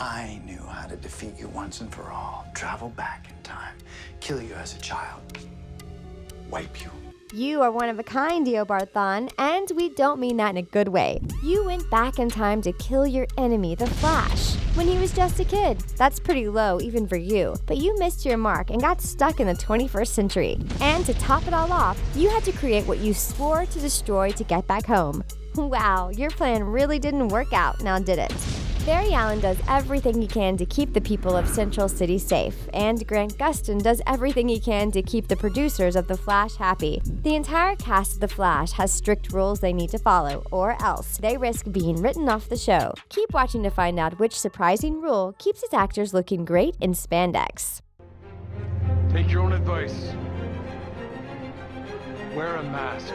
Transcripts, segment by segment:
I knew how to defeat you once and for all. Travel back in time, kill you as a child, wipe you. You are one of a kind, Eobard Thawne, and we don't mean that in a good way. You went back in time to kill your enemy, the Flash, when he was just a kid. That's pretty low, even for you. But you missed your mark and got stuck in the 21st century. And to top it all off, you had to create what you swore to destroy to get back home. Wow, your plan really didn't work out, now did it? Barry Allen does everything he can to keep the people of Central City safe, and Grant Gustin does everything he can to keep the producers of The Flash happy. The entire cast of The Flash has strict rules they need to follow, or else they risk being written off the show. Keep watching to find out which surprising rule keeps its actors looking great in spandex. Take your own advice. Wear a mask.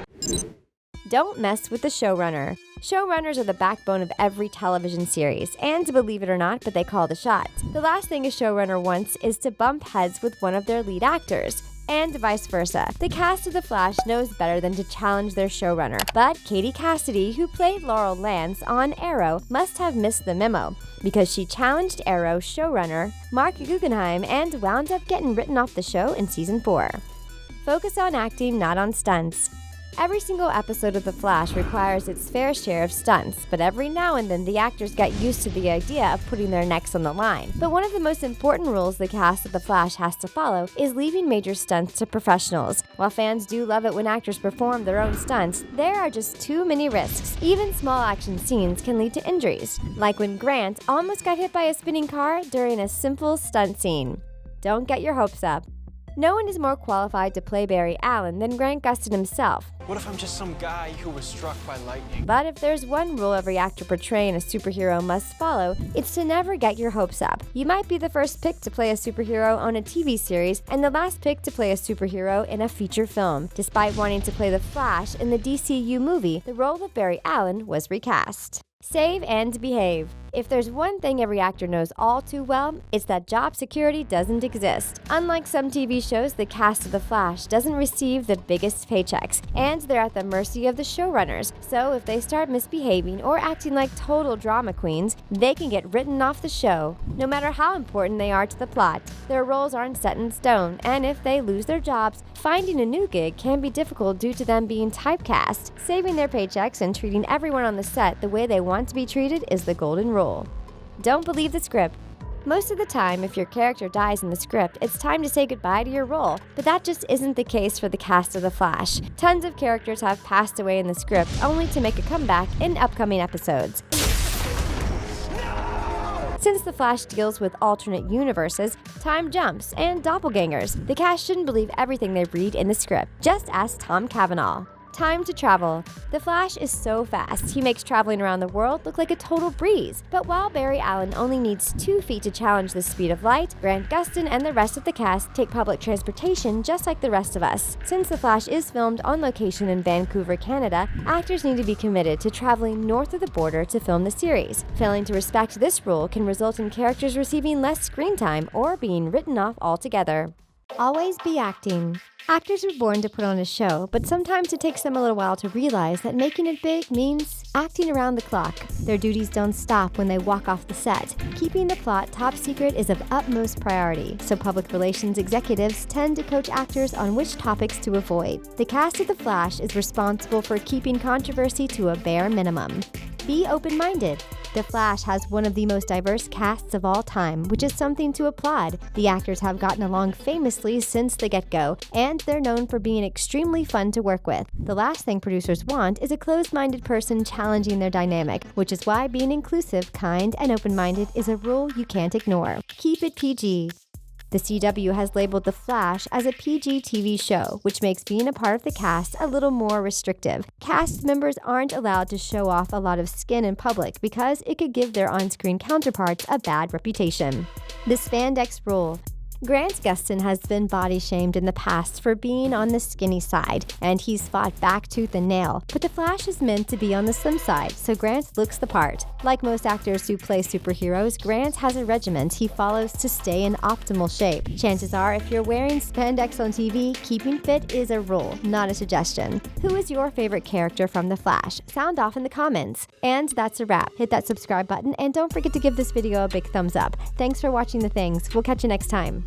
Don't mess with the showrunner. Showrunners are the backbone of every television series, and believe it or not, but they call the shots. The last thing a showrunner wants is to bump heads with one of their lead actors, and vice versa. The cast of The Flash knows better than to challenge their showrunner, but Katie Cassidy, who played Laurel Lance on Arrow, must have missed the memo, because she challenged Arrow showrunner Mark Guggenheim and wound up getting written off the show in season 4. Focus on acting, not on stunts. Every single episode of The Flash requires its fair share of stunts, but every now and then the actors get used to the idea of putting their necks on the line. But one of the most important rules the cast of The Flash has to follow is leaving major stunts to professionals. While fans do love it when actors perform their own stunts, there are just too many risks. Even small action scenes can lead to injuries, like when Grant almost got hit by a spinning car during a simple stunt scene. Don't get your hopes up. No one is more qualified to play Barry Allen than Grant Gustin himself. What if I'm just some guy who was struck by lightning? But if there's one rule every actor portraying a superhero must follow, it's to never get your hopes up. You might be the first pick to play a superhero on a TV series and the last pick to play a superhero in a feature film. Despite wanting to play the Flash in the DCU movie, the role of Barry Allen was recast. Save and behave. If there's one thing every actor knows all too well, it's that job security doesn't exist. Unlike some TV shows, the cast of The Flash doesn't receive the biggest paychecks, and they're at the mercy of the showrunners. So if they start misbehaving or acting like total drama queens, they can get written off the show. No matter how important they are to the plot, their roles aren't set in stone, and if they lose their jobs, finding a new gig can be difficult due to them being typecast. Saving their paychecks and treating everyone on the set the way they want to be treated is the golden rule. Don't believe the script. Most of the time, if your character dies in the script, it's time to say goodbye to your role. But that just isn't the case for the cast of The Flash. Tons of characters have passed away in the script, only to make a comeback in upcoming episodes. Since The Flash deals with alternate universes, time jumps, and doppelgangers, the cast shouldn't believe everything they read in the script. Just ask Tom Cavanaugh. Time to travel. The Flash is so fast, he makes traveling around the world look like a total breeze. But while Barry Allen only needs 2 feet to challenge the speed of light, Grant Gustin and the rest of the cast take public transportation just like the rest of us. Since The Flash is filmed on location in Vancouver, Canada, actors need to be committed to traveling north of the border to film the series. Failing to respect this rule can result in characters receiving less screen time or being written off altogether. Always be acting. Actors are born to put on a show, but sometimes it takes them a little while to realize that making it big means acting around the clock. Their duties don't stop when they walk off the set. Keeping the plot top secret is of utmost priority, so public relations executives tend to coach actors on which topics to avoid. The cast of The Flash is responsible for keeping controversy to a bare minimum. Be open-minded. The Flash has one of the most diverse casts of all time, which is something to applaud. The actors have gotten along famously since the get-go, and they're known for being extremely fun to work with. The last thing producers want is a closed-minded person challenging their dynamic, which is why being inclusive, kind, and open-minded is a rule you can't ignore. Keep it PG. The CW has labeled The Flash as a PG TV show, which makes being a part of the cast a little more restrictive. Cast members aren't allowed to show off a lot of skin in public because it could give their on-screen counterparts a bad reputation. The spandex rule. Grant Gustin has been body shamed in the past for being on the skinny side, and he's fought back tooth and nail. But the Flash is meant to be on the slim side, so Grant looks the part. Like most actors who play superheroes, Grant has a regiment he follows to stay in optimal shape. Chances are, if you're wearing spandex on TV, keeping fit is a rule, not a suggestion. Who is your favorite character from The Flash? Sound off in the comments. And that's a wrap. Hit that subscribe button and don't forget to give this video a big thumbs up. Thanks for watching The Things. We'll catch you next time.